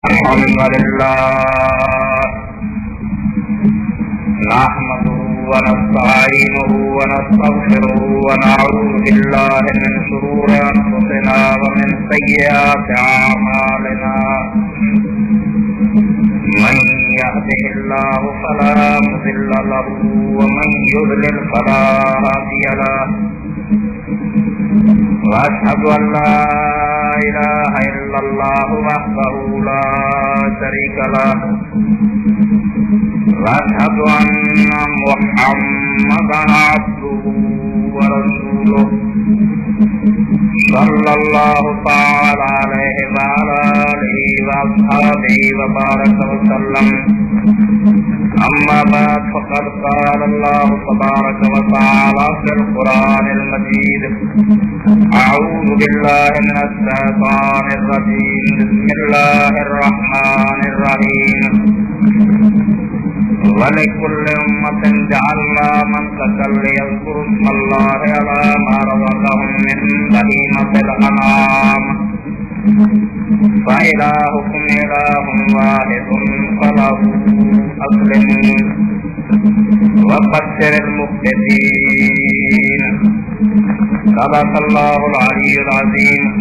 الحمد لله نحمده ونستعينه ونستغفره ونعوذ بالله من شرور أنفسنا ومن سيئات أعمالنا من يهده الله فلا مضل له ومن يضلل فلا هادي له وأشهد أن لا إله إلا الله وحده لا شريك له وأشهد أن محمدا عبده ورسوله صلى الله تعالى عليه وعلى آله وأصحابه وبارك وسلم أما بعد فقد قال الله تبارك وتعالى في القرآن المجيد أعوذ بالله من الشيطان الرجيم بسم الله الرحمن الرحيم ولكل أمة جعلنا منسكا ليذكروا اسم الله على ما رزقهم من بهيمة الأنعام فإلهكم إله واحد فله أسلموا وبشر المخبتين صدق الله العلي العظيم.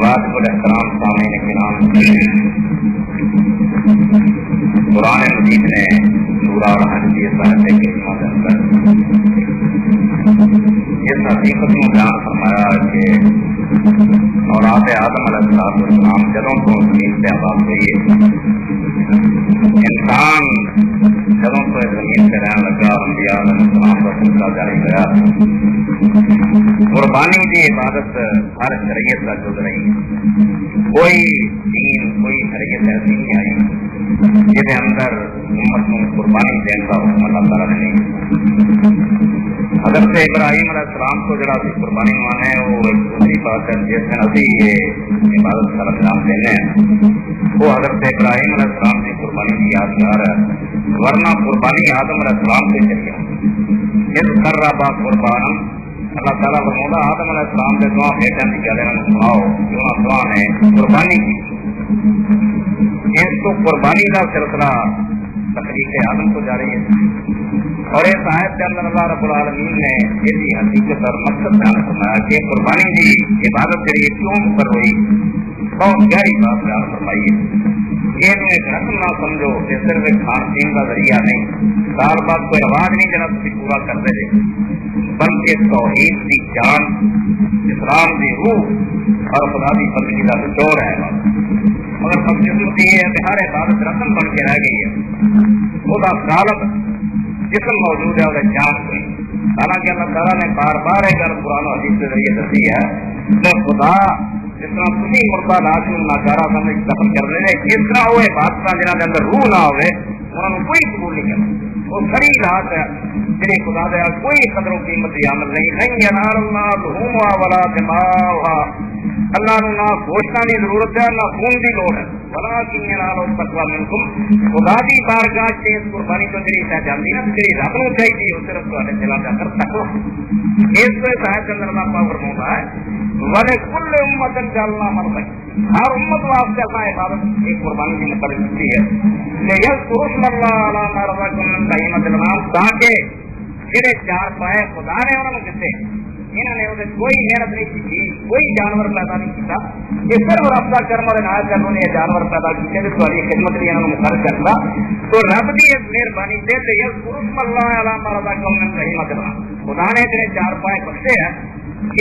واجب الاحترام سامعین کرام، قرآن مجید نے سورہ الحج کی صاحب کریمہ کے اندر اس حقیقت میں بیان فرمایا کہ اولاد آدم علیہ السلام جدوں تو زمین پہ آباد ہوئی ہے، انسان جدوں تو زمین پہ رہنے لگا، انبیاء علیہ السلام کا سلسلہ جاری ہوا، قربانی کی عبادت ہر شریعت کا جز رہی، کوئی دین کوئی شریعت ایسی نہیں آئی جس اندر امت کو قربانی دینے کا حکم اللہ تعالیٰ نے نہیں. حضرت ابراہیم علیہ السلام کو جڑا سی قربانی مانے وہ ایک دوسری بات ہے، جس دن ابھی یہ عبادت کا انجام دینے ہیں وہ حضرت ابراہیم علیہ السلام کی قربانی کی یادگار ہے، ورنہ قربانی آدم علیہ السلام سے چلی ہے. اس قربا قربان اللہ تعالیٰ فرماتا آدم علیہ السلام کے دعا بیٹا نکالے سناؤ کیوں دعا نے قربانی کی. اس کو قربانی کا سلسلہ تخلیق آدم کو جاری ہے، اور اس آیت کے اندر اللہ رب العالمین نے یہ حقیقت اور مقصد بیان فرمایا کہ قربانی کی عبادت کے لیے کیوں مقرر ہوئی، بہت گہری بات بیان فرمائی ہے. یہ ایک رسم نہ سمجھو کہ صرف ایک کھان پین کا ذریعہ نہیں، سال بعد کوئی رواج نہیں جناب تھی پورا کرتے رہے، بلکہ توحید کی جان، اسلام کی روح اور خدا کی بندگی کا نچوڑ ہے. مگر بدقسمتی یہ ہے کہ ہر عبادت رسم بن کے رہ گئی ہے، وہ غالب جسم موجود ہے اور جان کوئی. حالانکہ اللہ تعالیٰ نے بار بار ایک قرآن و حدیث کے ذریعے دسی ہے کہ خدا جس طرح تھی مردہ لازم ناکارہ سمجھ دفن کر رہے ہیں، اس طرح وہ عبادت جنہوں کے اندر روح نہ ہوئے انہوں نے کوئی قبول نہیں کرنا. وہ کڑی رات ہے جنہیں خدا دیا کوئی قدر و قیمت عمل نہیں ینال اللہ لحومھا ولا دماؤھا. اللہ نو نہ گوشتاں دی ضرورت ہے نہ خون دی لوڑ ہے، ولکن ینال التقوی منکم. خدا دی بارگاہ سے اس قربانی کو جڑی طے جاندی ہے جڑی رب نو چاہیے وہ صرف تہاڈے دلاں دے اندر تقوی. اس کو صاحب کے اندر اللہ پاک فرماتا ہے وَلِكُلِّ أُمَّةٍ جَعَلْنَا مَنسَكًا. ہر امت واسطے اللہ عبادت ایک قربانی کی مقرر کی ہے لِيَذْكُرُوا اسْمَ اللَّهِ عَلَىٰ مَا رَزَقَهُم مِّن بَهِيمَةِ الْأَنْعَامِ، تاکہ جڑے چار پائے خدا نے انہوں نے دیتے انہوں نے وہ کوئی محنت نہیں کی، کوئی جانور پیدا نہیں کیا، یہ صرف رب کا کرم اور عنایت کرنے نے جانور پیدا کیے تو تھوڑی خدمت لیے انہوں نے مقرر کرتا. تو رب کی اس مہربانی سے لِيَذْكُرُوا اسْمَ اللَّهِ عَلَىٰ مَا رَزَقَهُم مِّن بَهِيمَةِ الْأَنْعَامِ، خدا نے جڑے چار پائے بخشے ہیں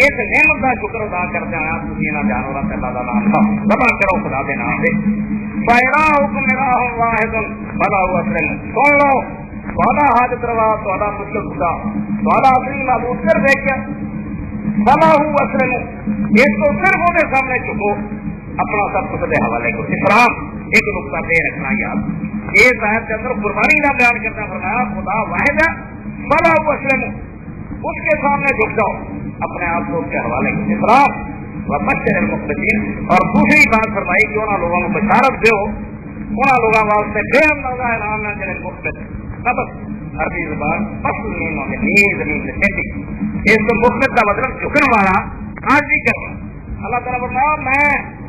اس نعمت کا شکر ادا کرتے ہیں. آپ انہوں جانوروں سے اللہ کا نام تھا دبا کرو خدا کے نام سے. فَإِلَٰهُكُمْ إِلَٰهٌ وَاحِدٌ فَلَهُ أَسْلِمُوا. سن لو تھوڑا حاجت روا تھوڑا مشکل خدا تھوڑا اپنی معبود کر دیکھا فَلَهُ أَسْلِمُوا. اس کو صرف وہ سامنے چکو، اپنا سب کچھ کے حوالے کو. اسلام ایک نقطہ پہ رکھنا یاد، یہ صاحب کے اندر قربانی کا بیان کرنا فرمایا خدا واحد ہے. فَلَهُ أَسْلِمُوا، اس کے سامنے جھک جاؤ، اپنے آپ کو اس کے حوالے کو. اسلام وبشر المخبتین. اور دوسری بات فرمائی کہ انہوں لوگوں کو بشارت دو، انہوں لوگوں واسطے بے اندازہ انعام ہے جنہیں مخبت سبق عربی زبان فصل نیموں میں نیز زمین سے چیٹی. اس کو مخبت کا مطلب جھکن والا، حاضری کرنا. اللہ تعالیٰ فرمایا میں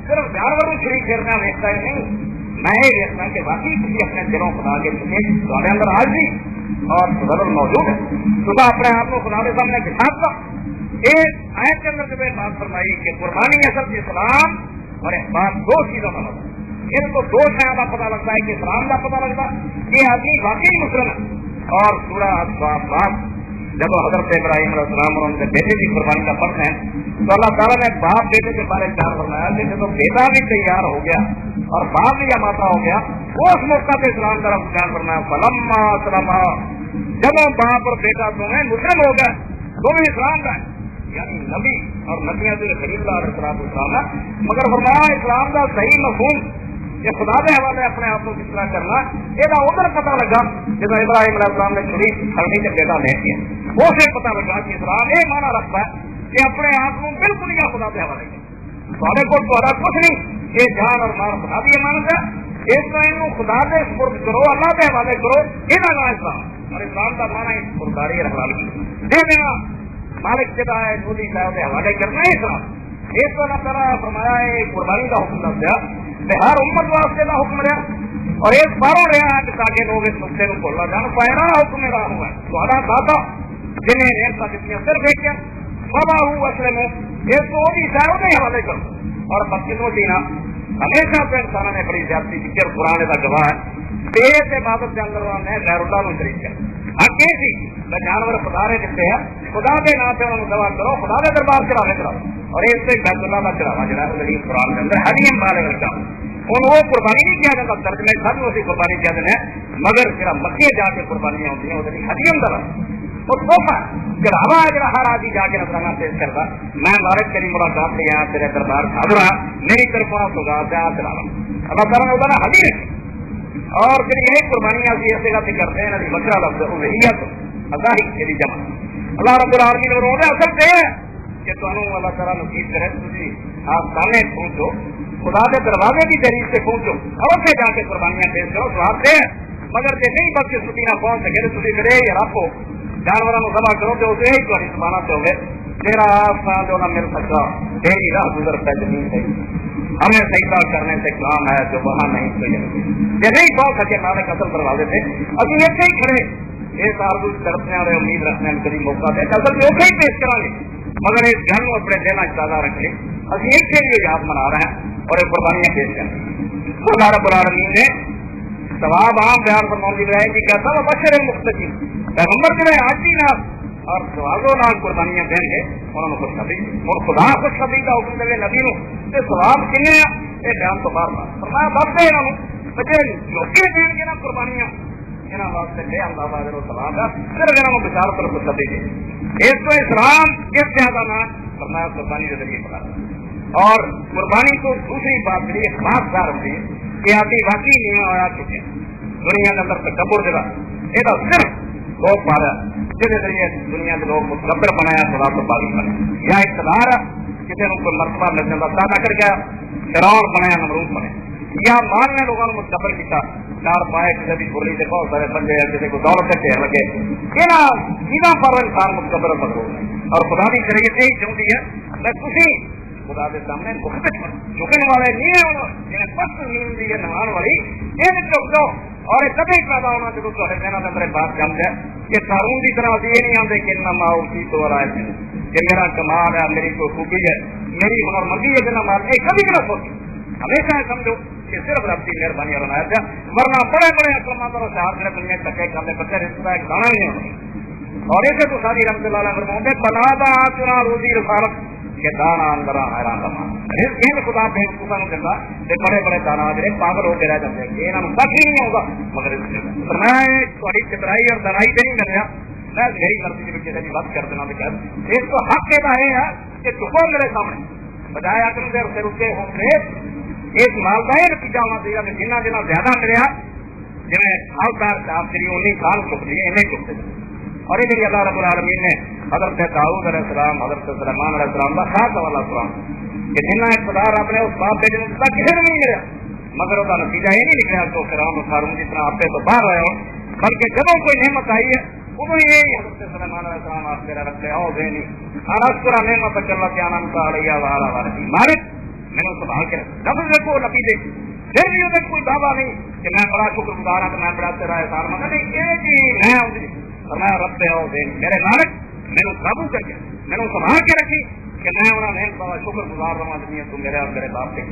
صرف جانوروں شریک کرنا ویستا ہی نہیں، میں یہ دیکھتا کہ واقعی کسی اپنے دلوں خدا کے پیچھے تمہارے اندر حاضری اور بدل موجود ہے، صبح اپنے آپ کو خدا کے سامنے کتاب کا ایک آیت کے اندر جب بات فرمائی کہ قربانی اصل اسلام اور احسان دو چیزوں کا مطلب، ان کو دو شاید کا پتا لگتا ہے کہ اسلام کا پتا لگتا کہ آدمی واقعی مسلم ہے۔ اور سورہ الصافات جب حضرت ابراہیم علیہ السلام اور ان کے بیٹے کی قربانی کا فرق ہے تو اللہ تعالیٰ نے باپ بیٹے کے بارے میں فرمایا کہ جب بیٹا بھی تیار ہو گیا اور باپ بھی اماتا ہو گیا، اس موقع پہ اسلام کا رمضان فرمایا فلما اسلما، جب باپ اور بیٹا دونوں مسلم ہو گئے دونوں اسلام کا ہے، یعنی نبی اور نبیاں جو خلیل اللہ علیہ السلام ہے، مگر فرمایا اسلام کا صحیح مفہوم کہ خدا کے حوالے اپنے آپ کو کس طرح کرنا، یہ ادھر پتا لگا جب ابراہیم علیہ السلام نے چھری کھڑی سے بیٹا لے دیا، اسے پتا لگا کہ اسلام یہ مانا رکھتا ہے کہ اپنے آپ کو بالکل یا خدا کے حوالے تھوڑے کو تھوڑا کچھ نہیں، یہ جان اور مال خدا کی امانت ہے، اس کو ان خدا کے سپرد کرو، اللہ کے حوالے کرو، یہ نام اسلام، اور اسلام کا مانا خودداری اور حلال دے دینا، مالک چاہتا ہے خودی صاحب کے حوالے کرنا ہے اسلام۔ اس کو اللہ تعالیٰ فرمایا ہے قربانی کا حکم دس دیا، ہر امت واسطے کا حکم رہا اور ایک باروں رہا ہے کہ تاکہ لوگ اس نقطے کو بولنا جان پائے نا حکم رہا ہوا ہے تھوڑا دادا جنہیں نعمت دیتی صرف ایک کیا بابا ہوں اصل میں اس کو بھی شاید نہیں حوالے کرو اور بچوں دینا ہمیشہ تو انسانوں نے بڑی زیادتی کی پھر قرآن کا گواہ ہے تیز عبادت کے اندر نے غیر اللہ کو شریک کیا حق یہ سی میں جانور خدا نے دیتے ہیں خدا کے نام سے انہوں دعا کرو خدا کے دربار چڑھانے چڑھاؤ اور اس سے بیت اللہ کا چڑھاوا جڑا ہے قرآن کے اندر حریم والے کا ان وہ قربانی نہیں کیا جاتا ترجمے سب اسی قربانی کہتے ہیں مگر پھر مکے جا کے قربانیاں ہوتی ہیں وہ حریم دلا وہ تحفہ چڑھاوا ہے جڑا ہر آدمی جا کے نظرانہ پیش کرتا میں مالک تیری ملاقات لیا تیرے دربار حاضر ہاں میری طرف سوگات ہے چڑھاوا اللہ تعالیٰ نے ادھر حدیث اور پھر یہ قربانیاں ایسے کا کرتے ہیں نبی بکرا لفظ اضحیت اضاحی کے لیے جمع اللہ رب العالمین نے رونا اصل سے ہے کہ تمہیں اللہ تعالیٰ نصیب کرے تجھے آپ سامنے پہنچو خدا کے دروازے کی تحریر سے پہنچو اور اسے جا کے قربانیاں پیش کرو سواب سے مگر جی نہیں بچے چھٹی نہ پہنچ سکے تو چھٹی کرے یا رکھو جانوروں کو جمع کرو تو اسے ہی تمہاری زبانہ سے ہوگے تیرا آسان جو نہ مل سکتا تیری راہ گزرتا زمین سے ہمیں سجدہ کرنے سے کام ہے جو وہاں نہیں کوئی یہ نہیں پہنچ سکے مالک اصل دروازے سے ابھی ایسے ہی کھڑے یہ آرزو تڑپنے والے امید رکھنے میں کبھی موقع دے اصل میں اسے ہی پیش کرا گے مگر اس گھر کو اپنے دل تازہ رکھے ابھی ایک کے لیے یاد منا رہے ہیں اور یہ قربانیاں پیش کریں اللہ رب العالمین نے ثواب عام بیان فرماؤں کی رہے کہ کہتا وہ بشر مختلف پیغمبر جو ہے آج نہ اور سوازوں نال قربانیاں دیں گے انہوں نے خوشخبری اور خدا خوشخبری کا حکم دے نبی نو تے ثواب کنے یہ بیان تو بار بار فرمایا دس دے انہوں بچے لوکے دیں گے نا قربانیاں انہوں واسطے لے اللہ باجر و ثواب ہے پھر انہوں بشارت اور خوشخبری دے اس کو اسلام کس زیادہ نہ فرمایا قربانی کے ذریعے پڑھا اور قربانی کو دوسری بات کے لیے خاص دار ہوتی ہے کہ آدمی واقعی نہیں آیا چکے دنیا کے اندر تکبر جگہ یہ صرف لوگ پارا جس ذریعے دنیا کے لوگ متکبر بنایا خدا کو باغی بنے یا اقتدار کسی کو کوئی مرتبہ مل جاتا سادہ کر گیا فرعون بنایا نمرود بنے یا مان نے لوگوں نے متکبر کیا چار پائے کسی بھی گولی سے بہت سارے بندے کسی کو دولت سے ٹھہر لگے یہ سیدھا پر انسان متکبر مضبوط ہے اور خدا کی شریعت یہی چاہتی ہے میں خوشی خدا کے سامنے مختلف جھکنے والے نہیں ہیں جنہیں پست نیند دی ہے نمان والی یہ چک دو اور یہ کبھی پیدا ہونا جب تو دینا تو میرے بات جم جائے کہ قانون کی طرح یہ نہیں آتے کہ نہ اسی تو رائے کہ میرا کمال ہے میری کوئی خوبی ہے میری ہنر مندی ہے کہ نہ مال یہ کبھی نہ سوچی ہمیشہ سمجھو کہ صرف رب کی مہربانی اور عنایت ہے ورنہ بڑے بڑے اکرمات اور شہاد میرے دنیا تک کرنے بچے رشتہ ایک دانا نہیں ہونا اور اسے تو ساری رحمت اللہ علیہ فرماؤں گے بنا دا چنا روزی رسالت کہ دانا اندر حیران رہا خدا بے وقوفا کہتا کہ بڑے بڑے دانا جڑے پاگل ہو کے رہ جاتے ہیں کہ انہوں کچھ ہی نہیں ہوگا مگر میں تھوڑی چترائی اور دنائی سے نہیں کر رہا میں میری مرضی کے کسی کی بات کر دینا بغیر اس کو حق یہ ہے کہ چکو میرے سامنے بجائے آکر دیر سے رکے ہوں گے ایک مالدہ نتیجہ ہونا چاہیے کہ جنہ جنہ زیادہ ملے جنہیں مالدار صاحب کری انہیں کام چک لیے انہیں چکتے اور یہ اللہ رب العالمین نے حضرت داؤد علیہ السلام حضرت سلیمان علیہ السلام کا خاص حوالہ سلام کہ جنہیں اقتدار اپنے اس باپ بیٹے نے کسی نے نہیں ملا مگر وہ نتیجہ یہ نہیں نکلا تو فرعون ہارون جتنا آپ تو باہر رہے ہو بلکہ جب کوئی نعمت آئی ہے وہ یہی حضرت سلیمان علیہ السلام آپ تیرا رکھتے ہو دینی ارس پورا نعمت اللہ کے آنند کا علیہ والا والدی مالک میں سنبھال کے لفظ دیکھو نبی دے پھر بھی وہ کوئی دعویٰ نہیں کہ میں بڑا شکر گزار ہوں، میں بڑا تیرا احسان مند نہیں، یہ جی میں رب دے میرے نالک میرے قابو کر کے میرے سنبھال کے رکھی کہ میں انہوں نے بڑا شکر گزار رہا دنیا تو میرے اور میرے باپ سے،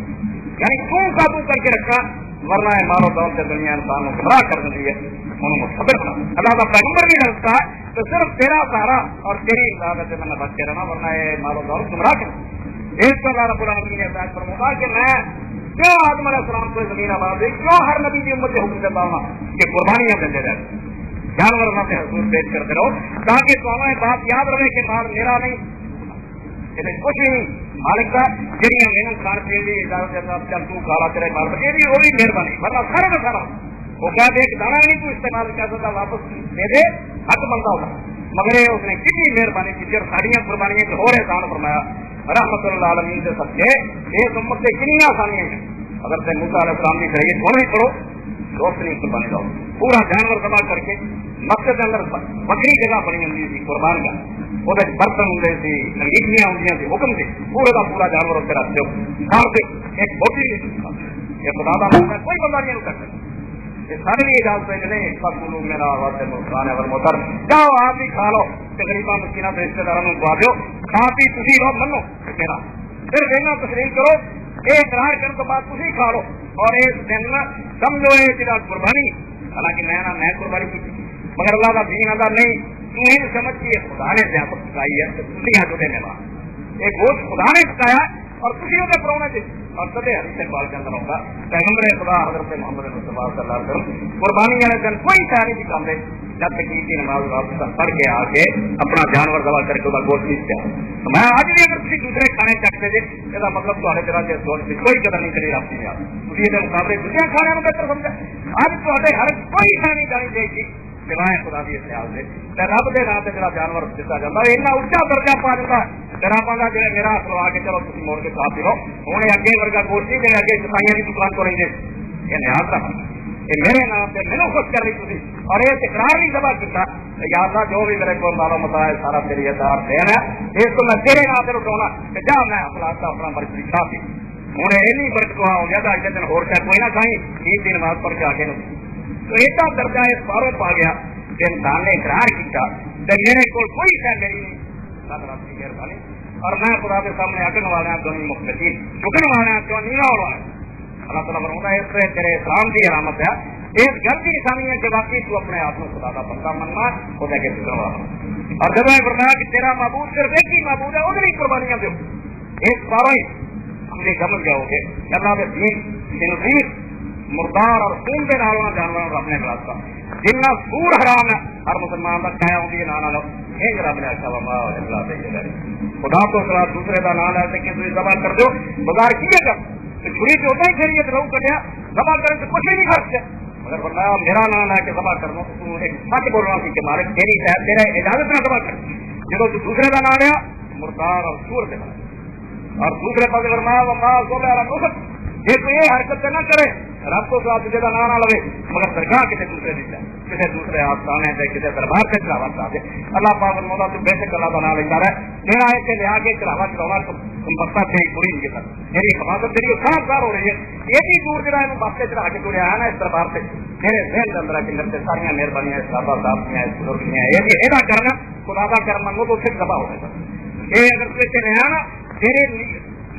یعنی کیوں قابو کر کے رکھا، ورنہ مارو دور سے دنیا انسان کو گمراہ کر دیتی ہے، انہوں کو خبر بنا اللہ کا پیغمبر نہیں رکھتا ہے تو صرف تیرا سہارا اور تیری عبادت سے میں بچ کے رہنا، ورنہ یہ مارو دور گمراہ کر اس پر رب العالمین نے احساس فرمایا کہ میں کیوں آدم علیہ السلام کو زمین آباد ہوئی، کیوں ہر نبی کی امت سے حکم دیتا ہوں کہ قربانیاں دیتے رہے، جانور نہ سے حضور پیش کرتے رہو تاکہ تمہیں بات یاد رہے کہ مال میرا نہیں، کچھ نہیں مالک کا جہاں میرے کھان پی کی اجازت دیتا چل تو کھالا تیرے مال بچے بھی وہ بھی مہربانی، ورنہ سارا کا سارا وہ کہہ دے ایک دانا نہیں تو استعمال کر سکتا واپس دے دے حق بنتا ہوگا، مگر اس نے کتنی مہربانی کی اور ساڑیاں قربانیاں جو اور احسان فرمایا رحمت اللہ عالمین سے سب کے اس امت سے کتنی آسانیاں ہیں، اگر سے موسیٰ علیہ السلام کی شریعت ہونا ہی پڑھو دوست نہیں قربانی لاؤ، پورا جانور تباہ کر کے مسجد کے اندر بکری جگہ بنی ہوتی تھی قربان کا، وہ برتن ہوں سی انگیٹیاں ہوں سی حکم سے پورے کا پورا جانور اس کے راستے ہو ایک بوٹی نہیں یہ خدا کا کوئی بندہ نہیں کر سکتا، یہ سارے بھی اجازت ہے کہ نہیں فصل میرا واسطے نقصان ہے محتر جاؤ آپ بھی کھا لو تقریباً مسکینہ تو رشتے داروں کو کھوا دو کھا پی تھی لو منو میرا پھر دینا تسلیم کرو یہ اقرار کرنے کے بعد تھی کھا لو اور یہ دن سمجھو یہ جا قربانی حالانکہ میں قربانی کی مگر اللہ کا دین ادا نہیں تمہیں سمجھ کی خدا نے زیادہ سکھائی ہے تھی آ چکے میرا ایک گوشت خدا نے سکھایا اور تھی وہ پرونے تھے اور سدے حدیث پاک کے اندر ہوگا پیغمبر خدا حضرت محمد مصطفیٰ صلی اللہ علیہ وسلم قربانی والے دن کوئی خیال نہیں سکھاتے جب تک کی نماز واپس پڑھ کے آ کے اپنا جانور ذبح کر کے وہ گوشت نہیں کیا میں آج بھی اگر کسی دوسرے کھانے چکتے تھے یہ مطلب تو طرح کے گوشت کی کوئی قدر نہیں کری رابطی میں آپ یہ مقابلے دنیا کھانے میں بہتر سمجھا اب تو ہر کوئی کھانے نہیں جانی چاہیے سوائے خدا کی خیال سے رب کے نام سے جڑا جانور دتا جاتا ہے اتنا اچا درجہ پا دیتا ہے تیرا پاگا جی میرا سلوا کے چلو تم موڑ کے کھا پی لو ہوں اگے ورگا گوشت نہیں جی اگے سپاہیاں کی دکان کو رہتے یہ نیاز کا یہ میرے نام سے میرے خوش کر رہی تھی اور یہ تکرار نہیں جمع کیا یا اللہ جو بھی میرے کو مالو متا ہے سارا تیری ادار دین ہے اس کو میں تیرے نام سے اٹھاؤں کہ جا میں اپنا مرضی کھا پی ہوں یہ برکت ہو گیا تھا اگلے دن ہوتا کوئی نہ کھائی عید کی نماز پڑھ کے آگے تو ایسا درجہ اس باروں پا گیا کہ انسان نے اقرار کیا کہ میرے کو کوئی شہ میری نہیں کی مہربانی اور میں خدا کے سامنے اٹن والے کیوں نہیں مختلف چکن والے کیوں نہیں ہو رہا ہے اللہ تعالیٰ فرماتا ہے اس سے تیرے اسلام کی علامت ہے اس گھر کی نشانی ہے کہ واقعی تو اپنے آپ میں خدا کا بندہ مننا خدا کے فکر والا اور جب میں فرمایا کہ تیرا معبود صرف ایک ہی معبود ہے ادھر ہی قربانیاں دو ایک بارہ ہی ہم یہ سمجھ جاؤ گے اللہ کے دین مردار اور خون کے ڈالنا جانوروں کا اپنے خلاف کا جننا سور حرام ہے ہر مسلمان کا کھایا ہوں گی نانا لو ایک رب نے اچھا وما خدا تو دوسرے کا نام لے سکے تو ذبح کر دو بازار کیے گا چھری سے ہوتا ہی خیریت رہو کٹیا ذبح کرنے سے کچھ بھی نہیں خرچ ہے مگر فرمایا میرا نام لے کے ذبح کرنا تو ایک سچ بولنا سی کہ مالک تیری شاید تیرا اجازت نہ ذبح کر جب تو دوسرے کا نام لیا مردار اور سور کے نام اور دوسرے پاس فرمایا وما نصب یہ تو یہ حرکت نہ کرے رب کو آپ جگہ نہ لوے مگر درگاہ کسی دوسرے دیتا ہے کسی دوسرے آستانے سے کسی دربار سے چڑھاوا چاہتے اللہ پاک مولا تو بے شک اللہ کا نام لیتا ہے میرا ایسے لیا کے چڑھاوا چڑھاوا تم بستا تھے پوری ان کے ساتھ میری حفاظت تیری خراب کار ہو رہی ہے یہ بھی دور جڑا ہے بستے چڑھا کے تڑے آیا نا اس دربار سے میرے ذہن کے اندر کے اندر ساری مہربانیاں صاحب صاحب ہیں بزرگ ہیں یہ بھی ایسا کرنا خدا کا کرم منگو تو پھر دبا ہو جائے یہ اگر تو چلے آنا تیرے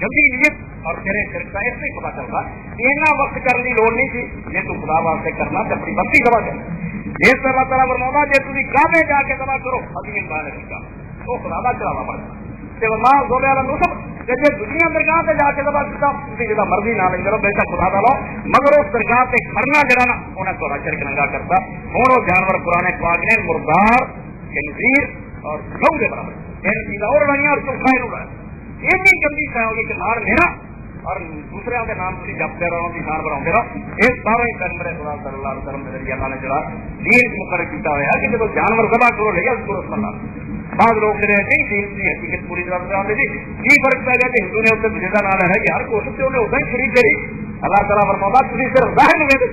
جلدی نیت اور تیرے شرک کا اس سے پتا چلتا اتنا وقت کرنے کی لوڑ نہیں تھی یہ تو خدا واسطے کرنا تو اپنی بستی دبا کرنا یہ تو اللہ تعالیٰ فرماتا جی تھی کعبے جا کے دبا کرو ابھی انسان کا تو خدا کا چلانا پڑتا ماں زورے والا نصب جی دنیا درگاہ سے جا کے دبا کرتا جا مرضی نہ لیں کرو بے شک خدا دلو مگر اس درگاہ سے کرنا جڑا نا انہیں تھوڑا شرک ننگا کرتا ہوں وہ جانور پرانے پاک نے مردار خنزیر اور گو کے برابر ان چیزیں اور رہی اور چوکھائے اڑا ایک ہی گندی سے ہوگی کہ مار میرا اور دوسرے کے نام سے جپتے رہو نشان بناؤ رہو اس بارے پیغمبر خدا صلی اللہ علیہ وسلم کے ذریعے اللہ نے جڑا دین مقرر کیا ہوا کہ جب جانور ذبح کرو لے گا اللہ بعض لوگ جڑے نہیں دین کی حقیقت پوری طرح سے آتے تھی کی فرق پہ گیا کہ ہندو نے اسے دوسرے کا نام ہے کہ ہر کوشش سے انہیں اتنا ہی شریف کری اللہ تعالیٰ فرماتا تھی صرف ظاہر ہوئے تھے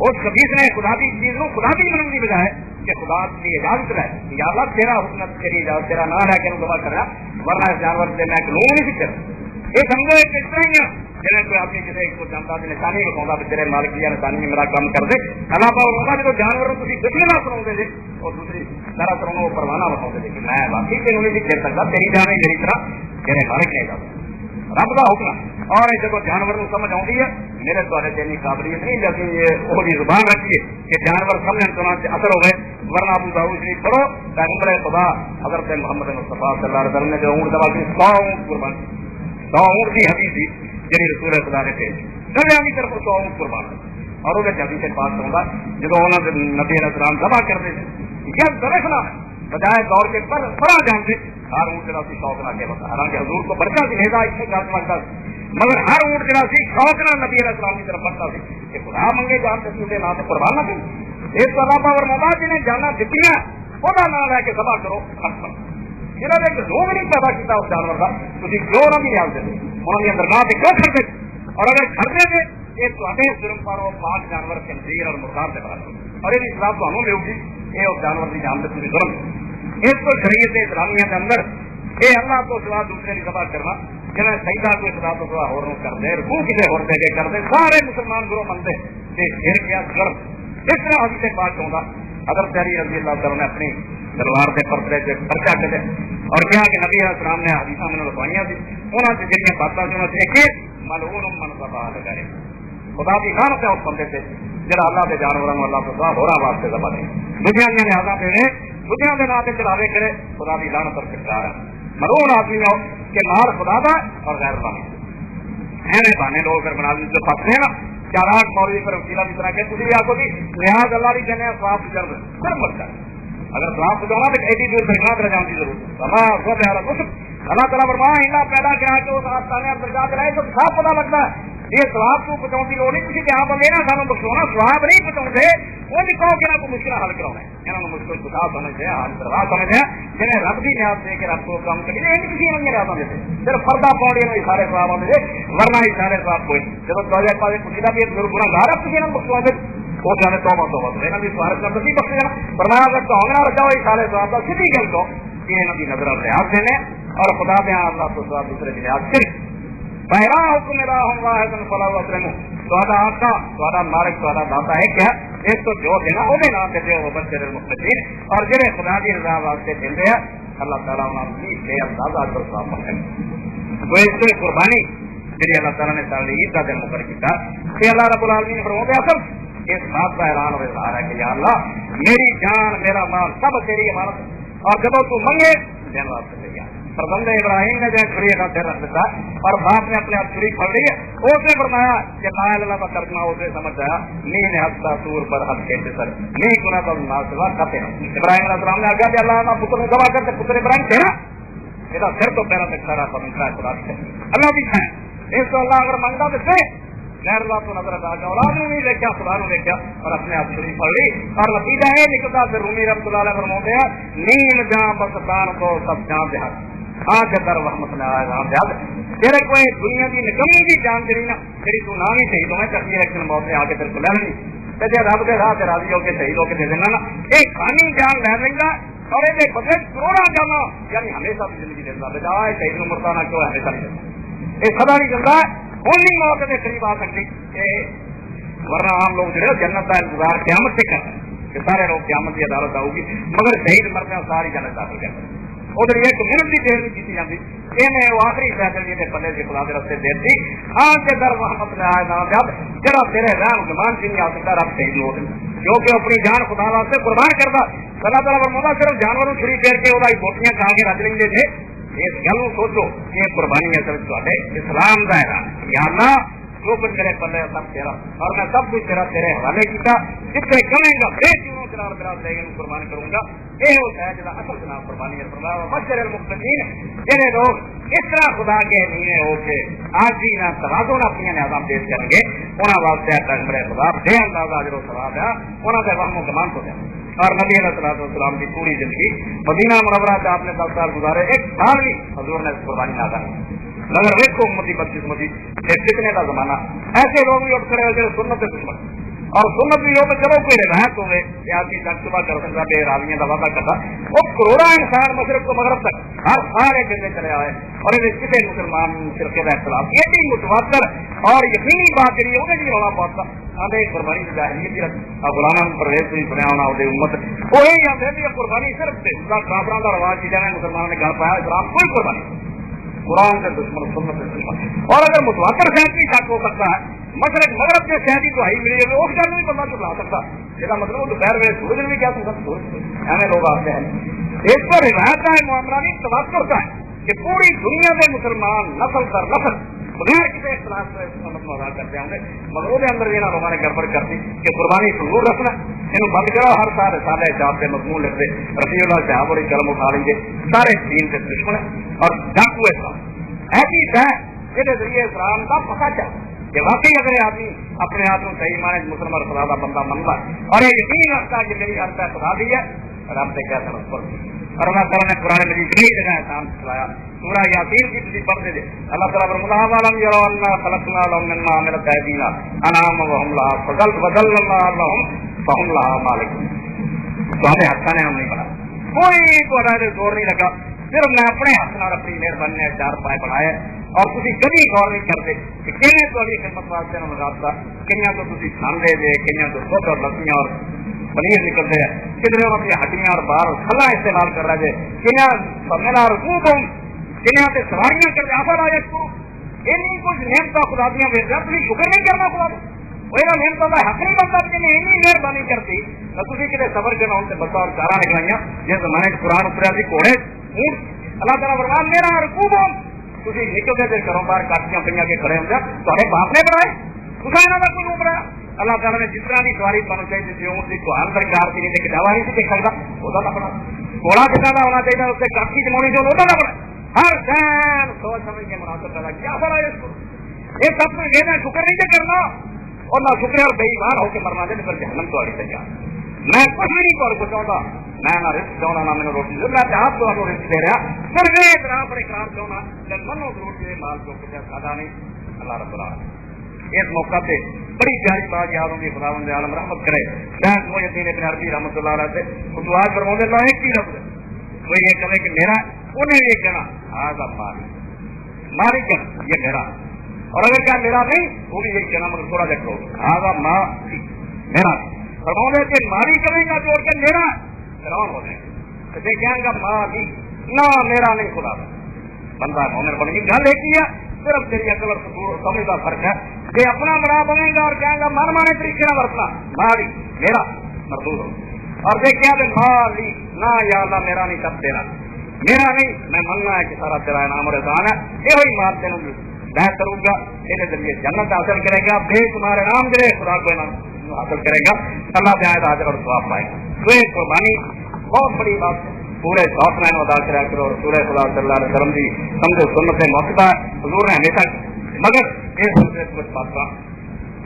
اس خبیث نے خدا کی چیز کو خدا کی منگنی بجائے کہ خدا کی اجازت ہے یا اللہ تیرا حکمت تیری اجازت تیرا نام ہے کہ ذبح کرنا ورنہ اس جانور سے میں لوگ نہیں سکتے یہ سمجھو ایک اس طرح ہی ہے جنہیں کوئی آدمی کسی کو جانتا ہے نشانی بکھاؤں بھی تیرے مالک کی نشانی میرا کام کر دے اللہ پاک ہوگا جب جانوروں کو دشمنا سناؤ دے اور دوسری طرح سناؤ وہ پروانہ بتاؤ دے کہ میں باقی تینوں نہیں کھیل سکتا تیری جان میری طرح تیرے مالک نہیں جاتا رب کا حکم اور جب جانور کو سمجھ آتی ہے میرے دوارے دینی قابلیت نہیں لیکن یہ وہی زبان رکھیے کہ جانور سمجھنے سنا سے اثر ہو گئے ورنہ ابو داؤد شریف پڑھو پیغمبر خدا حضرت محمد مصطفیٰ صلی اللہ علیہ وسلم نے جو اونٹ دبا کی 100 اونٹ قربان 100 اونٹ کی حدیث تھی جی رسول خدا نے پیش کبھی کی طرف 100 اونٹ قربان اور وہ حدیث سے پاس ہوگا جب انہوں نے نبی علیہ السلام دبا کرتے تھے کیا درخنا بجائے دور کے پر بڑا جانتے ہر اونٹ جڑا سی شوق نہ کیا حالانکہ حضور کو برکا سی بھیجا اس سے گل سمجھتا مگر ہر اونٹ جڑا سی شوق نہ نبی علیہ السلام کی طرف بڑھتا سی کہ خدا منگے جان کے نام سے قربان نہ کریں اس اللہ اور مولا جنہیں جانا دیتی ہیں وہ نام لے کے دبا کرو جنہوں نے ایک لوگ نہیں پیدا کیا اس جانور کا تھی کیوں نہ بھی یاد دے انہوں نے اندر نہ کیوں کرتے اور اگر کرتے تھے یہ تے ظلم پڑو پاک جانور خنزیر اور مردار سے بات اور یہ اسلام تو ہمیں ہوگی یہ اس جانور کی جان سے پوری ظلم اس کو شریعت اسلامیہ کے اندر یہ اللہ کو سوا دوسرے کی دبا کرنا جنہیں سیدہ کو خدا تو سوا ہور کر دے رکوع کسی ہور دے کے کر دے سارے مسلمان گروہ بنتے پھر کیا ظلم اس طرح حدیث سے بات ہوگا اگر پیاری رضی اللہ تعالیٰ نے اپنی تلوار کے پردے سے پرچا کرے اور کیا کہ نبی علیہ السلام نے حدیث میں لکھوائیاں تھی انہوں سے جنہیں باتیں سنا سے کہ ملعون من ذبح لگائے خدا کی خانت ہے اس بندے سے جڑا اللہ کے جانوروں کو اللہ تو ہو رہا واسطے ذبح دے دنیا نے لہٰذا پہ دنیا کے نام سے چڑھاوے کرے خدا کی لعنت پر چھٹکارا ملعون آدمی ہو کہ مال خدا دا اور غیر اللہ ایویں بہانے لوگ پھر بنا جو پھنستے ہیں نا چاراک مولوی پر وکیلا کی طرح کہ تجھے بھی آخو گی لحاظ اللہ بھی کہنے سواب جلد پھر مرتا اگر سواب پہنچانا تو ایڈی دور بھیجنا کر جانے کی ضرورت اللہ سو پیارا کچھ اللہ تعالیٰ فرمایا اللہ پیدا کیا کہ وہ آستانے درجات رہے تو صاف پتا لگتا ہے یہ سواب کو پہنچاؤ کی لوڑ نہیں کسی یہاں پر لینا سانو بخشونا سواب نہیں پہنچاؤ وہ بھی کہو کہ آپ کو مشکل حل کراؤ انہوں نے مشکل خدا سمجھتے ہیں حل کروا سمجھتے ہیں جنہیں رب بھی نیاز دے کے رب کو کام کریں یہ کسی نے نہیں رہا دیتے صرف پردہ پاؤ یہ سارے سواب آتے تھے ورنہ یہ سارے سواب کوئی جب دو پاس پوچھتا بھی گنا گھر اب کسی نے بخشوا دے وہ جانے تو میرا بھی سوارت کرتا نہیں بخش جانا فرمایا اگر تو ہونا رکھا ہوا یہ سارے سواب کا سیدھی گل کو کہ انہوں کی نظر لحاظ دینے اور خدا دیا اللہ تو سواب دوسرے کی لحاظ کرے پہلا حکم میرا ہوں واحد فلا وسلم سوادا آقا سوادا مالک سوادا داتا ہے کیا ایک تو جو دینا وہ نام دیتے وہ بشر المخلصین اور جنہیں خدا کی رضا واسطے دل رہے اللہ تعالیٰ انہوں کی بے اندازہ پر سواب مکھیں وہ اس سے قربانی جی اللہ تعالیٰ نے سال عید کا دن مقرر کیا کہ اللہ رب العالمین نے فرمایا اصل اس بات کا اعلان اور اظہار ہے کہ یا اللہ میری جان میرا مال سب تیری امانت اور جب تو منگے دین واسطے لے گیا فرزند ابراہیم نے جو چھری کا دیر رکھ دیتا اور باپ نے اپنے آپ چھری پڑ لی ہے اس نے فرمایا کہ لا اللہ کا ترجمہ اسے سمجھ آیا نہیں ہفتہ سور پر حد کہتے سر نہیں گنا تو ناسوا کھاتے ہیں ابراہیم علیہ السلام نے آگیا کہ اللہ کا پتر دبا کرتے پتر ابراہیم تھے نا میرا سر تو پیرا تک سارا پرنسا ہے خدا سے اللہ بھی ہے اس کو اللہ اگر مانگتا تو سے غیر اللہ تو نظر آ اولاد نے نہیں دیکھا خدا نے دیکھا اور اپنے آپ شریف پڑھ لی اور نتیجہ یہ نکلتا پھر رومی رحمۃ اللہ علیہ فرماتے ہیں نیم جہاں بس دان کو سب جان دیا آج در رحمت اللہ تیرے کوئی دنیا کی نکمی کی جان دینی نا تیری تو نام ہی شہید ہوئے چکی ایکشن موت نے آ کے تیرے کو لے لیں جی رب کے راہ سے راضی ہو کے شہید ہو کے دے دینا نا ایک خانی جان لے لیں گا اور یہ بدلے کروڑا جانا یعنی ہمیشہ کی زندگی دیتا بیٹا شہید کو مرتانا کیوں ہمیشہ نہیں دیتا یہ سدا نہیں چلتا ہے ہوں نہیں موت کے قریب آ سکتی ورنہ عام لوگ جو جنت کا انتظار قیامت سے کرتے ہیں کہ سارے لوگ قیامت کی عدالت آؤ گی مگر شہید مرتے ہیں ساری جنت داخل کرتے ہیں ادھر ایک منٹ کی دیر نہیں کی جاتی یہ آخری فیصلے کے پلے کے خدا کے رستے دیر تھی آج کے در محمد نے آئے نام جب جڑا تیرے رحم گمان سے نہیں آ سکتا رب شہید ہو کیونکہ اپنی جان خدا واسطے قربان کرتا اللہ تعالیٰ فرماتا صرف جانوروں چھری پھیر کے وہ بوٹیاں کھا کے رکھ لیں گے تھے اس گل سوچو یہ قربانی ہے صرف تے اسلام کا ہے یا اللہ جو کچھ میرے پلے سب تیرا اور میں سب کچھ تیرا تیرے حوالے کیا جتنے کمیں گا بے چیزوں کے نام براد لے گا قربان کروں گا یہ ہوتا ہے جہاں اصل جناب قربانی ہے فرمایا بشر المخلصین جنہیں لوگ اس طرح خدا کے نیے ہو کے آج بھی نہ توازو نہ اپنی نیازاں پیش کریں گے انہوں واسطے پیغمبر خدا بے اندازہ اجر و ثواب ہے انہوں کے وہم و گمان کو دیں اور نبی علیہ السلام کی پوری زندگی مدینہ منورہ سے آپ نے 10 سال گزارے ایک سال بھی حضور نے قربانی نہ کریں مگر ایک کو امتی 25 امتی کتنے کا زمانہ ایسے لوگ بھی اٹھ کھڑے ہو سنت سے دشمن اور سنت بھی ہو تو چلو کوئی روایت ہوئے سیاسی تجربہ کر سکتا بے راضیاں کا وعدہ کرتا وہ کروڑا انسان مشرق تو مغرب تک ہر سارے جگہ چلے آئے اور کسی مسلمان فرقے کا اختلاف یہ بھی متواتر اور یقینی بات جی وہ جی رولا پاتا آدھے قربانی کی جاہلیت غلامہ پرویز نہیں سنیا ہونا وہ امت وہی آتے بھی قربانی صرف کافروں کا رواج چیزیں مسلمانوں نے گل پایا اسلام کوئی قربانی قرآن کے دشمن سنت کے دشمن اور اگر متواتر شہد بھی شک ہو سکتا ہے مشرق مغرب کے شہد کی دہائی ملی ہے اس گل بھی بندہ چلا سکتا یہ مطلب دوپہر میں سورج بھی کیا ایسے لوگ آتے ہیں اس پر روایت کا معاملہ نہیں تواتر کا ہے کہ پوری دنیا کے مسلمان نسل در نسل بغیر کسی اختلاف سے سنت ادا کرتے ہوں گے مگر وہ اندر یہ لوگوں نے گڑبڑ کرتی کہ قربانی ضرور رکھنا یہ بند کرو ہر سال سارے صاحب کے مضمون لکھتے رفیع اللہ صاحب اور قلم اٹھا لیں گے سارے دین کے دشمن اور ڈاکو اسلام ایسی ہے جہاں ذریعے اسلام کا پتہ چلا کہ واقعی اگر آدمی اپنے آپ کو صحیح مانے مسلمان خدا کا بندہ بنتا اور یہ یقین رکھتا کہ میری ہر خدا دی ہے رب سے کیا سمجھ پڑتی اور اللہ تعالیٰ نے قرآن مجید کئی جگہ احسان چلایا سورہ یاسین کی تسی پڑھتے تھے اللہ تعالیٰ فرماتا ہے وَلَمْ يَرَوْا أَنَّا خَلَقْنَا لَهُم مِّمَّا عَمِلَتْ أَيْدِينَا أَنْعَامًا وَهُمْ لَهَا فَذَلَّلْنَاهَا لَهُمْ فَهُمْ لَهَا مَالِكُونَ تو ہمیں ہاتھ نے ہم نہیں بنا کوئی تو ادائے زور نہیں لگا صرف میں اپنے ہاتھ نال اپنی مہربانی نے چار پائے بنائے اور تسی کبھی غور نہیں کرتے کہ کنے تہاڈی خدمت واسطے نہ لگاتا کنیاں تو تسی کھاندے جے کنیاں تو دودھ اور لسیاں اور پنیر نکلتے ہیں کدھر اپنی ہڈیاں اور باہر کھلا استعمال کر رہے تھے کنیا سمجھنا رکوب ہوں کنیا سے سواریاں کر رہے آفر آج کو یہ کچھ نعمت خدا دیا ویسے تھی شکر نہیں کرنا خدا وہ نعمتوں کا حق نہیں بنتا کہ نہیں مہربانی کرتی تو تھی کتنے سفر کے نام سے بسا اور چارہ نکلائیاں جس زمانے قرآن اتریا سی گھوڑے اللہ تعالیٰ فرمان میرا رکوب ہوں تھی نکلتے تھے گھروں باہر کاٹیاں پہ کے کھڑے ہوتے تے باپ نے بنائے خدا یہاں کا کوئی روپ رہا اللہ تعالیٰ نے جس طرح کی سواری بننا چاہیے تھی اس کی کوہان سرکار کی نہیں دعوا نہیں دیکھ سکتا وہ اپنا گھوڑا جتنا کا ہونا چاہیے اس سے کاٹی جماؤنی جو ہوتا اپنا ہر شہر سوچ سمجھ کے مناسب پیدا کیا بڑا ہے اس کو یہ سب کچھ یہ شکر نہیں کرنا اور نہ شکر اور بے ایمان ہو کے مرنا دے پھر جہنم تو آئی تیار میں کچھ بھی نہیں کر کو چاہتا میں نہ رسک چاہنا نہ میں روٹی میں آپ کو رسک دے رہا پھر میں اطراف پر اقرار چاہنا جب منو روٹی مال کو کچھ کھادا نہیں اللہ رب العالمین اس موقع پہ بڑی پیاری بات یاد ہوگی خداوند عالم رحمت کرے شاید وہ یقین ابن عربی رحمۃ اللہ علیہ سے خطوات فرماتے اللہ ایک ہی لفظ کوئی یہ کہے کہ میرا انہیں یہ کہنا آزا مالک کہنا یہ میرا اور اگر کیا میرا نہیں وہ بھی یہ کہنا مگر تھوڑا دیکھو آزا ماں میرا فرماتے کہ مالی کرے گا جوڑ کے میرا حیران ہو جائے دیکھیں گا مالی نہ میرا نہیں خدا بندہ مومن بنے گی گل ایک ہی ہے صرف تیری عقل اور سمجھ کا فرق ہے یہ اپنا بڑا بنے گا اور کہیں گا من مانے طریقے نہ برتنا مالی میرا مردود ہو اور دیکھیں کہ مالی نہ یا اللہ میرا نہیں سب تیرا میرا نہیں میں مننا ہے کہ سارا تیرا انعام اور احسان ہے یہ وہی بات تینوں میں کروں گا تیرے ذریعے جنت حاصل کرے گا بے تمہارے نام دے خدا کو انعام حاصل کرے گا اللہ سے آئے حاضر اور ثواب پائے گا تو یہ قربانی بہت بڑی بات ہے پورے ساتھ میں ادا کرا کرو اور سورہ خدا صلی اللہ علیہ وسلم کی سمجھو سنت موقع حضور نے ہمیشہ مگر یہ سمجھے کچھ بات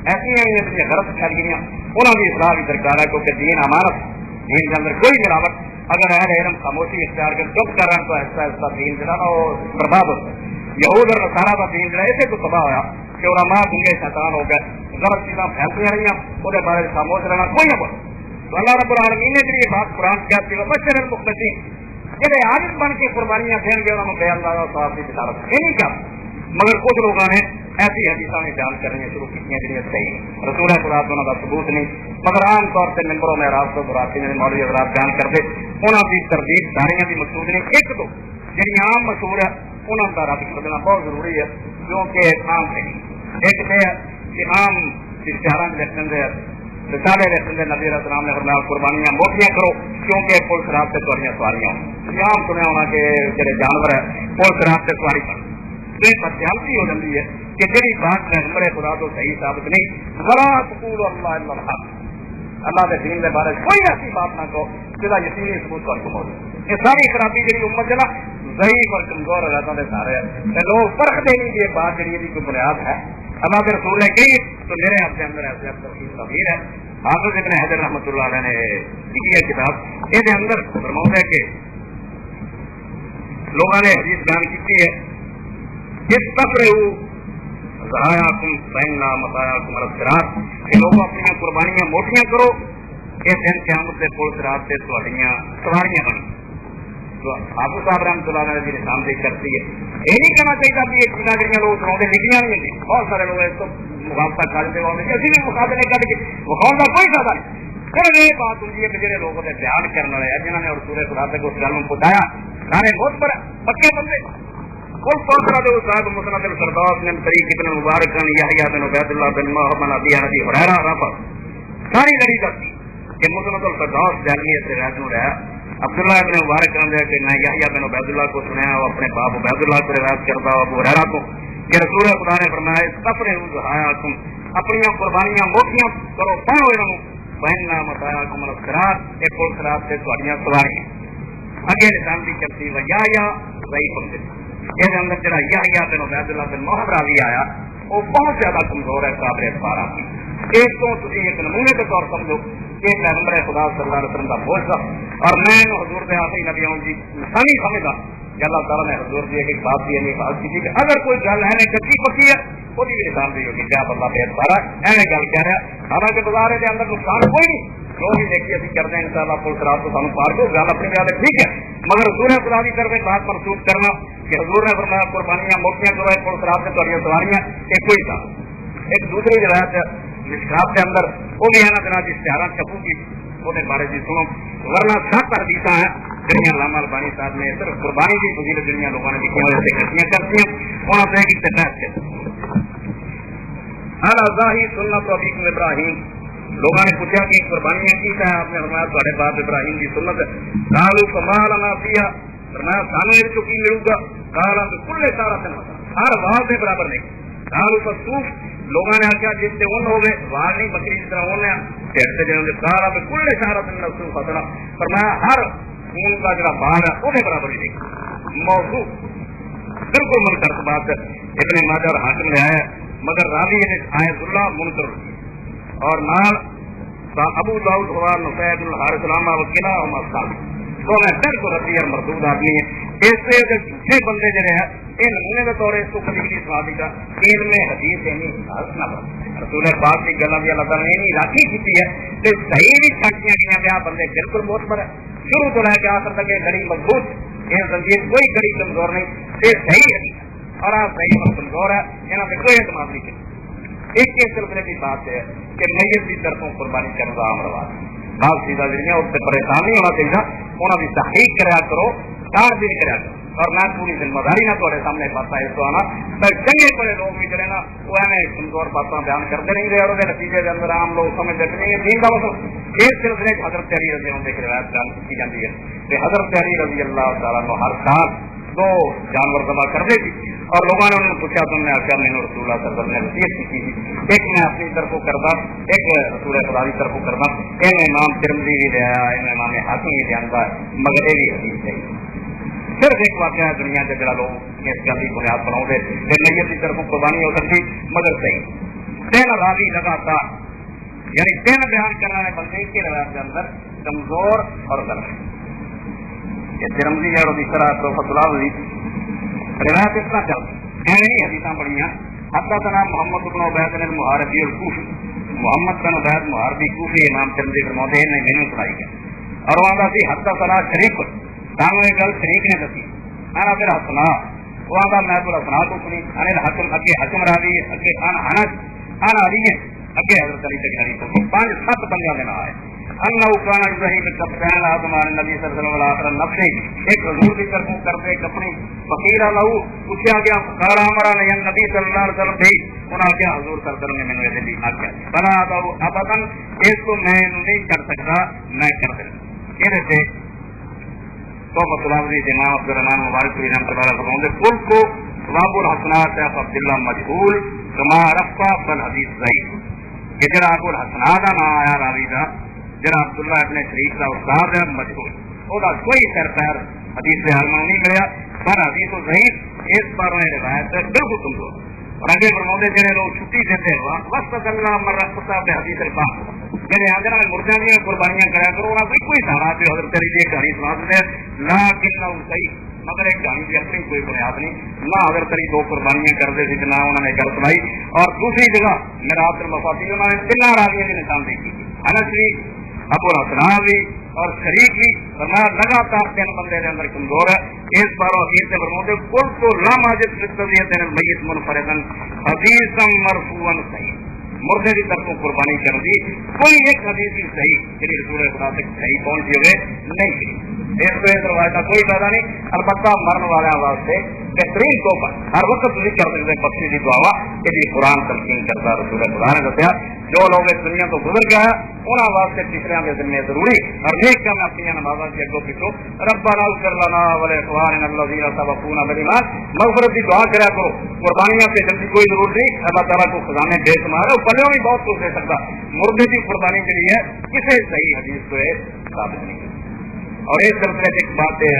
ایسی ہیں اپنی غلط خیریاں انہوں کی اصلاح بھی درکار ہے کیونکہ دین امانت دین کے اندر کوئی ملاوٹ اگر اہل علم خاموشی اختیار کر چپ کر رہے ہیں تو ایسا ایسا دین جو ہے وہ برباد ہوتا ہے یہود اور نصارہ کا دین جو ہے اسے تو تباہ ہوا کہ علماء گنگے شیطان ہو گئے غلط چیزاں پھیلتی رہی ہیں وہ بارے خاموش رہنا کوئی نہ بول تو اللہ رب العالمین نے بھی یہ بات قرآن کیا تھی بشر المخلصین جہاں عادت بن کے قربانیاں دیں گے انہوں نے بے اللہ اور صاحب کی بشارت یہ نہیں کیا مگر کچھ لوگوں نے ایسی حدیثیں بیان کرنی شروع کی جنہیں صحیح رسول خدا انہوں کا ثبوت نہیں مگر عام طور سے ممبروں میں راست کو براتی میں مولوی حضرات بیان کرتے انہوں کی تردید داریاں بھی مقصود نہیں ایک دو جی عام مشہور ہے انہوں کا رابط کرنا بہت ضروری ہے کیونکہ عام نہیں ایک یہ ہے کہ عام اشتہاروں کے لکھنے رسالے رسول نبی علیہ السلام نے فرمایا قربانیاں موٹیاں کرو کیونکہ پل شراب سے تھوڑی سواریاں عام سنیا ہونا کہ جڑے جانور ہے پل شراب سے سواری کر یہ بدیالتی ہو جاتی ہے کہ جڑی بات پیغمبر خدا تو صحیح ثابت نہیں ولا تقولوا اللہ الا الحق اللہ کے دین کے بارے کوئی ایسی بات نہ کہو جس یقینی ثبوت پر موجود یہ ساری خرابی جی امت ہے نا ضعیف اور کمزور حالاتوں کے سارے ہیں لوگ فرق دینے کی بات جی کوئی بنیاد ہے اللہ کے رسول نے کہی تو میرے آپ کے اندر ایسے تفصیل ہے حافظ ابن حجر رحمۃ اللہ علیہ نے لکھی ہے کتاب یہ اندر فرماؤں ہے کہ لوگوں نے حدیث بیان کی ہے اس فخر ذرایاکم فإنا مطایاکم علی الصراط کہ لوگ اپنی قربانیاں موٹیاں کرو کہ دن قیامت کے پل صراط سے تہاڈیاں سواریاں بن. تو آبو صاحب رحمۃ اللہ علیہ کی نظام دیکھ کرتی ہے یہ نہیں کہنا چاہیے کہ یہ چیزاں جہاں لوگ سناؤ لکھیاں نہیں ہوتی. بہت سارے لوگ اس کو مخالفت کرتے ہوتے ابھی بھی مقابلے کر کے وکھاؤ کا کوئی فائدہ نہیں. پھر یہ بات ہوتی ہے کہ جہاں لوگوں نے بیان کرنے والے ہیں جنہوں نے رسول خدا تک اس گل کو پہنچایا سارے بہت پر پکے بندے کل پانچ جو صاحب مسند الفردوس نے طریق ابن مبارک یحییٰ بن عبید اللہ بن محمد ابی ابی ہریرہ رفع ساری لڑی کرتی کہ مسند الفردوس جعلی سے روایت میں رہا عبداللہ ابن مبارک نے کہ میں یحییٰ بن عبید اللہ کو سنایا وہ اپنے باپ عبید اللہ کو روایت کرتا ابو ہریرہ کو کہ رسول خدا نے فرمایا استفرغوا ذرایاکم اپنی قربانیاں موٹیاں کرو پاؤ انہوں فإنا مطایاکم علی الصراط ایک اور صراط سے تہاڈیاں سواریاں. اگے نظام کی چلتی و یا ضعیف یہ اندر جڑا یحییٰ بن عبید اللہ بن محمد راوی آیا وہ بہت زیادہ کمزور ہے قابل اعتبار آدمی. ایک تو تجھے ایک نمونے کے طور سمجھو کہ پیغمبر خدا صلی اللہ علیہ وسلم کا موجزہ اور میں حضور کے آخری نبیوں کی نشانی سمجھا کہ اللہ تعالیٰ نے حضور کی ایک بات کی نہیں بات کی کہ اگر کوئی گل ہے کچی پکی ہے وہ بھی نظام دی ہوگی کیا بندہ بے اعتبار ہے ایویں گل کہہ رہا حالانکہ گزارے کے اندر نقصان کوئی نہیں جو بھی دیکھیے ابھی کرتے ہیں ان شاء اللہ پل صراط تو سانو پار دو گل اپنی گل ٹھیک ہے مگر حضور خدا کی طرف بات منسوخ کرنا کہ حضور نے فرمایا قربانیاں موٹیاں کرو پل صراط سے تہاڈیاں سواریاں ایک کوئی تھا. ایک دوسری روایت مشکات کے اندر وہ بھی ہے نا جناب اشتہارات چھپو کی وہ بارے سے سنو ورنہ 7 حدیثاں ہیں جہاں علامہ البانی صاحب نے صرف قربانی کی فضیلت جہاں لوگوں نے لکھی ہوئی اکٹھیاں کرتی ہیں وہاں سے ایک اتفاق ہے الازاہی سنت ابیکم ابراہیم. لوگوں نے پوچھا کہ قربانیاں کی ہے آپ نے فرمایا تہاڈے باپ ابراہیم کی سنت ہے. قالوا فما لنا فیھا فرمایا سانو اس کو کی ملے گا قال بكل سارۃ ہر وال کے برابر نہیں. قالوا فصوف لوگوں نے آخیا جس سے اون ہوگے وال نہیں بکری جس طرح اون ہے ڈھیر سے جاؤ گے قال بكل سارۃ نصف فضلا فرمایا ہر اون کا جڑا بال ہے وہ برابر ہی نہیں. موضوع بالکل منکر بات ابن ماجہ اور حاکم نے آیا مگر راوی نے آیت اللہ منکر اور نال ابو داؤد اور نسائب الحارث علامہ وکیلا اور مصعب تو میں پھر کو رضی اور مردود آدمی ہے اس سے جھوٹے بندے جڑے ہیں ان نمونے کے طور اس کو کبھی نہیں سنا دیتا ان میں حدیث نہیں نہ رسول پاک کی گلاں بھی اللہ تعالیٰ نے نہیں راکھی کی ہے تے صحیح بھی چھٹیاں گئیاں پیا بندے بالکل معتبر ہے شروع تو لے کے آخر تک یہ گڑی مضبوط یہ زنجیر کوئی گڑی کمزور نہیں یہ صحیح ہے اور آپ صحیح اور کمزور ہے یہاں پہ کوئی اعتماد نہیں کرتا. ایک سلسلے کی بات ہے کہ میت کی طرفوں قربانی کرنا عام رواج بات سیدھا ذریعہ اس سے پریشان نہیں ہونا چاہیے انہوں کی تحقیق کریا کرو چار دن کریا کرو اور میں پوری ذمہ داری نہ تھوڑے سامنے باتیں اس کو آنا پر چنگے بڑے لوگ بھی جڑے نا وہ ایویں کمزور باتیں بیان کرتے نہیں رہے اور نتیجے کے اندر عام لوگ سمجھتے نہیں ہے دین کا مطلب اس سلسلے حضرت علی رضی اللہ عنہ کی روایت بیان کی جاتی ہے کہ حضرت علی رضی اللہ تعالیٰ عنہ ہر سال 2 جانور ذبح کرتے تھے اور لوگوں نے انہوں نے پوچھا تم نے آخیا میں نے رسول اللہ صلی اللہ علیہ وسلم نے وصیت کی تھی ایک میں اپنی طرف کرتا ایک رسول خدا کی طرف کرتا ان امام ترمذی بھی لے آیا ان امام حاکم بھی جانتا ہے مگر یہ بھی حدیث صحیح صرف ایک واقعہ ہے دنیا کے جڑا لوگ اس گل کی بنیاد بناؤ گے کہ میت کی طرف قربانی ہو سکتی مگر صحیح 3 راوی لگاتار یعنی 3 بیان کرنے والے بندے کے روایت کے اندر کمزور اور غلط یہ ترمذی ہے اور اس طرح توفۃ العوضی روایت اس طرح چلتی نہیں حدیثاں پڑھیاں حدثنا محمد بن عبید المحاربی الکوفی محمد بن عبید محاربی کوفی امام ترمذی فرماتے ہیں میں نے سنائی ہے اور وہاں سی حدثنا شریک سانو یہ گل شریک نے دسی انا پھر حسنا وہاں میں تو حسنا تو سنی ان الحکم اگے حکم راوی اگے ان انس ان علی اگے حضرت علی تک علی تو 5-7 بندیاں دے نام آئے انه كان ابراہیم کبتان آدم نبی صلی اللہ علیہ وسلم نفسه ایک حضور کی طرف کرتے اپنی فقیر له پوچھا گیا قال امرنا نبی صلی اللہ علیہ وسلم بھی انہاں کیا حضور صلی اللہ علیہ وسلم نے مینوں یہ دی آکھیا بنا تو ابدا اس کو میں نہیں کر سکتا میں کر دوں یہ سے تو مطلب یہ امام عبد الرحمن مبارک کی نام سے فرماتے کل کو ثواب الحسنات عبد الله مجهول كما رفع بالحديث ضعيف کہ جڑا ابو الحسنات کا نام آیا راوی دا جڑا عبداللہ ابن شریف کا استاد ہے مجہول وہ کوئی سر پیر حدیث سے حال نہیں ملیا پر حدیث و ضعیف اس پر روایت بالکل کمزور اور اگے فرماتے جڑے لوگ چھٹی دیتے وقت اللہ مرتا حدیث الفاظ جڑے آدھے مردوں کی قربانیاں کرا کرو انہوں کوئی سارا پہ حضرت علی کی کہانی سنا دیتے لا کن صحیح مگر ایک کہانی کی اپنی کوئی بنیاد نہیں، نہ حضرت علی 2 قربانیاں کرتے تھے نہ انہوں نے گل سنائی. اور دوسری جگہ میراث المفاتیح انہوں نے 3 راویوں کی نشاندہی کی، انس بھی، ابو الحسن بھی اور شریک بھی. فرمایا لگاتار 3 بندے کے اندر کمزور ہے. اس بار اخیر سے فرماتے کل تو لام عاجز فطریت المیت منفردن حدیثا مرفوعا صحیح، مردے کی طرف قربانی کر دی کوئی ایک حدیث بھی صحیح یعنی رسول خدا تک صحیح پہنچی ہوئے نہیں. اس کو اس روایت کا کوئی فائدہ نہیں. البتہ مرن والے واسطے بہترین تحفہ ہر وقت تھی کر سکتے ہیں بخشی کی دعا کہ جی قرآن تلقین کرتا رسول خدا نے دسیا جو لوگ اس دنیا تو گزر گیا انہوں واسطے تیسرے کے ذمے ضروری اور نیک کام اپنی نمازوں کی اگوں پیچھو ربنا اغفر لنا ولاخواننا الذین سبقونا بالایمان مغفرت کی دعا کریا کرو. قربانیاں سے جلدی کوئی ضرورت نہیں، اللہ تعالیٰ کو خزانے بے شمار ہے، پلوں بھی بہت کچھ دے سکتا. مردے کی قربانی کے لیے کسی صحیح حدیث کو ثابت نہیں. اور اس سلسلے کی ایک بات ہے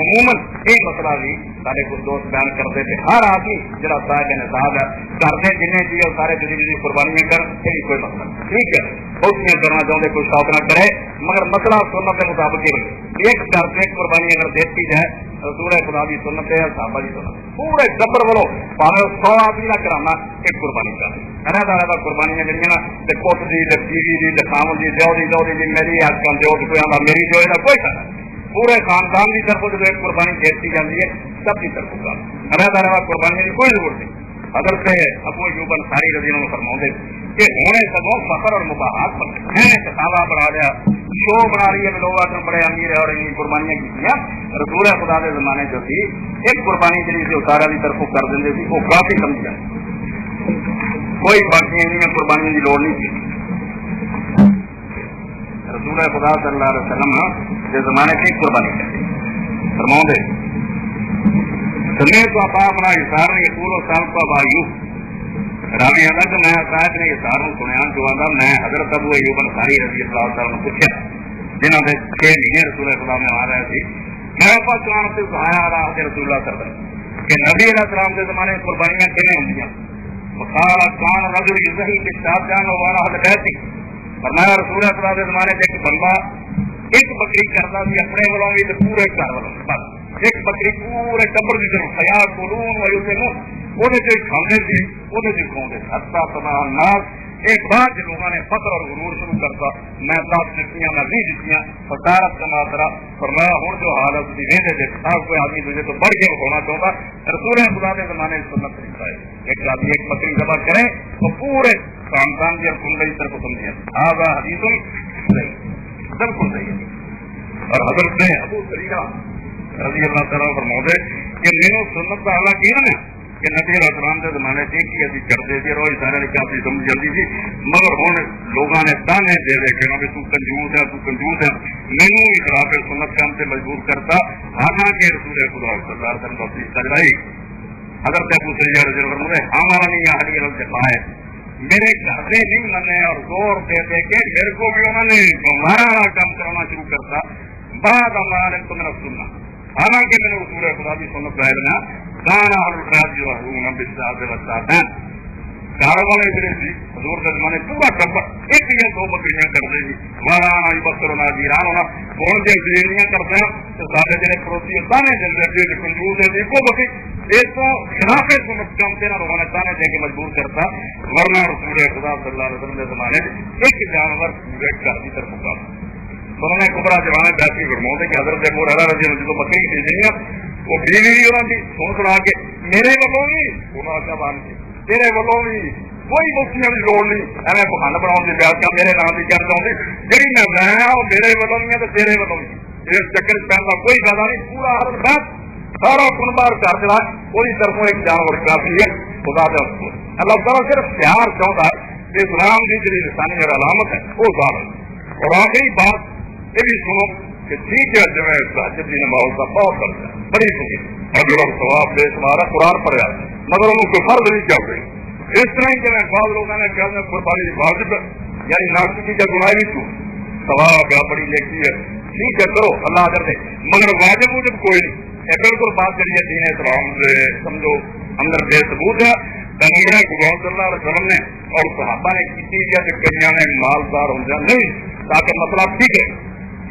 عموماً یہ مسئلہ بھی سارے کچھ دوست بیان کرتے تھے ہر آدمی جڑا صاحب نصاب ہے کرتے جن چیز اور سارے جی قربانیاں کر یہ کوئی مسئلہ ٹھیک ہے. بہت کرنا چاہتے کوئی شوق نہ کرے مگر مسئلہ سنت کے مطابق ہی رہے. ایک کرتے قربانی اگر دیکھی جائے رسول خدا کی سنت ہے صحابہ کی سنت پورے ٹبر والوں پاوے 100 آدمی نہ کرانا ایک قربانی کر رہتا رہتا قربانیاں جہاں نا کٹ دی بیوی دی خامن دی جو دی میری آج کل جو کوئی آتا میری جو ہے کوئی کرنا پورے خاندان کی طرف جو ایک قربانی دیتی جاتی ہے سب کی طرف کا رہتا رہتا قربانی کی کوئی ضرورت نہیں. حضرت ابو ایوب انصاری رضی اللہ عنہ فرماتے کہ ہونے سگوں فخر اور مباحات بن میں نے کتابہ بنا لیا شو بنا رہی ہے لوگ آتے بڑے امیر ہے اور ان قربانیاں کی رسول خدا کے زمانے جو تھی ایک قربانی کے لیے اتارا کی طرف کر دیں تھی وہ کافی سمجھا کوئی باقی قربانی کی لوڑ نہیں تھی. رسول خدا صلی اللہ علیہ وسلم کے زمانے سے قربانی کرتے فرماؤں سنے تو آپ اپنا اظہار نے پورو سال کو بایو راوی آتا کہ میں صاحب نے اظہار سنیا جو آتا میں حضرت ابو ایوب انصاری رضی اللہ تعالیٰ نے پوچھا جنہوں نے 6 مہینے رسول خدا میں آ رہے تھے میرے پاس قرآن سے سہایا آ رہا کہ رسول اللہ صلی اللہ علیہ وسلم کہ نبی علیہ السلام کے زمانے میں قربانیاں کتنے ہوں وقال کان رجل یضحی بالشاة وعلى حد بیتی فرمایا رسول خدا کے زمانے سے ایک بندہ ایک بکری کرتا سی اپنے والوں بھی تو پورے گھر والوں بس ایک بکری پورے ٹبر کی طرف خیا قلون ویسنون وہ کھانے تھے وہ کھاؤں حتیٰ تمام الناس ایک بار جب لوگوں نے فخر اور غرور شروع کرتا میں 10 جتیاں میں 20 جتیاں فتارت کا ماترا فرمایا ہوں جو حالت تھی ویسے دیکھتا کوئی آدمی تجھے تو بڑھ کے ہونا چاہتا رسول خدا کے زمانے سے سنت طریقہ ہے ایک آدمی ایک بکری ذبح کرے تو پورے خاندان کی کنڈے کی طرف سمجھے آگا حدیث صحیح بالکل صحیح. اور حضرت ابو سریرہ رضی اللہ تعالیٰ فرماتے کہ میرے سنت کا حالہ کیا نا کہ نبی علیہ السلام کے زمانے سے کی ابھی کرتے تھے روز سارے نے کافی سمجھ جاتی تھی مگر ہوں لوگوں نے تانے دے دے کہ تو کنجوس ہے تو کنجوس ہے مینو بھی خلاف سنت کام سے مجبور کرتا حالانکہ رسول خدا صلی اللہ علیہ وسلم کی سجائی حضرت ابو سریرہ رضی اللہ عنہ ہمارا نہیں اہلی الگ جفا ہے میرے گھر سے نہیں منے اور زور دے دے کے میرے کو بھی انہوں نے ہمارا کام کرانا شروع کرتا بعد ہمارے تو میرا سننا حالانکہ میں نے رسول خدا کی سنت پہلنا گانا اور جو ہے گھر والے جڑے سی حضور کے زمانے پورا ٹبر ایک یا 2 بکریاں کرتے جی وارانا بکر ہونا جیران ہونا ہوں جی بریلیاں کرتے ہیں تو سارے جڑے پڑوسی تانے جلدی کنجوس ہے کو بکری ایک تو خلاف سنت کام سے لوگوں نے تانے دے کے مجبور کرتا ورنہ رسول خدا صلی اللہ علیہ وسلم کے زمانے ایک جانور پورے گھر کی طرف ہوگا. انہوں نے کبرا جوانے بیٹھی فرماتے کہ حضرت ابو ہریرہ رضی اللہ عنہ جو بکری خریدنی وہ بیوی بھی انہوں نے سن سنا کے میرے والوں بھی انہوں نے بان کے تیرے والوں بھی کوئی مفتیاں کی لوڑ نہیں ایویں بہان بناؤ کی بیاس کا میرے نام کی کر چاہتے جی میں وہ میرے والوں بھی ہے تو تیرے والوں بھی اس چکر پہن کا کوئی فائدہ نہیں. پورا ہر بات سارا کنبار کر چلا وہی طرفوں ایک جانور کافی ہے خدا کا اللہ تعالیٰ صرف پیار چاہتا ہے اسلام کی جی انسانی علامت ہے وہ ظاہر. اور آخری بات یہ بھی سنو کہ ٹھیک ہے جو ہے تہجد کی نماز کا بہت فرض ہے بڑی خوشی اور جو ثواب بے شمار قرآن پڑھا مگر انہوں کو فرض نہیں کر رہی اس طرح کے میں بعض لوگوں نے کہا قربانی واجب یعنی ناقصی کا گناہ نہیں تو ثواب بڑی نیکی ہے ٹھیک ہے کرو اللہ اجر دے مگر واجب مجھے کوئی نہیں یہ بالکل بات کریے دین اسلام سے سمجھو اندر بے ثبوت ہے تنگیرہ خدا صلی اللہ علیہ وسلم نے اور صحابہ نے کی کہ کئی نے مالدار ہو جائے نہیں تاکہ مسئلہ ٹھیک ہے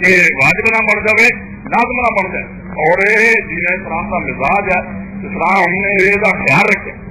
کہ واجب نہ بڑھ جائے لازم نہ بڑھ جائے اور یہ دین اسلام کا مزاج ہے، اسلام نے یہ خیال رکھا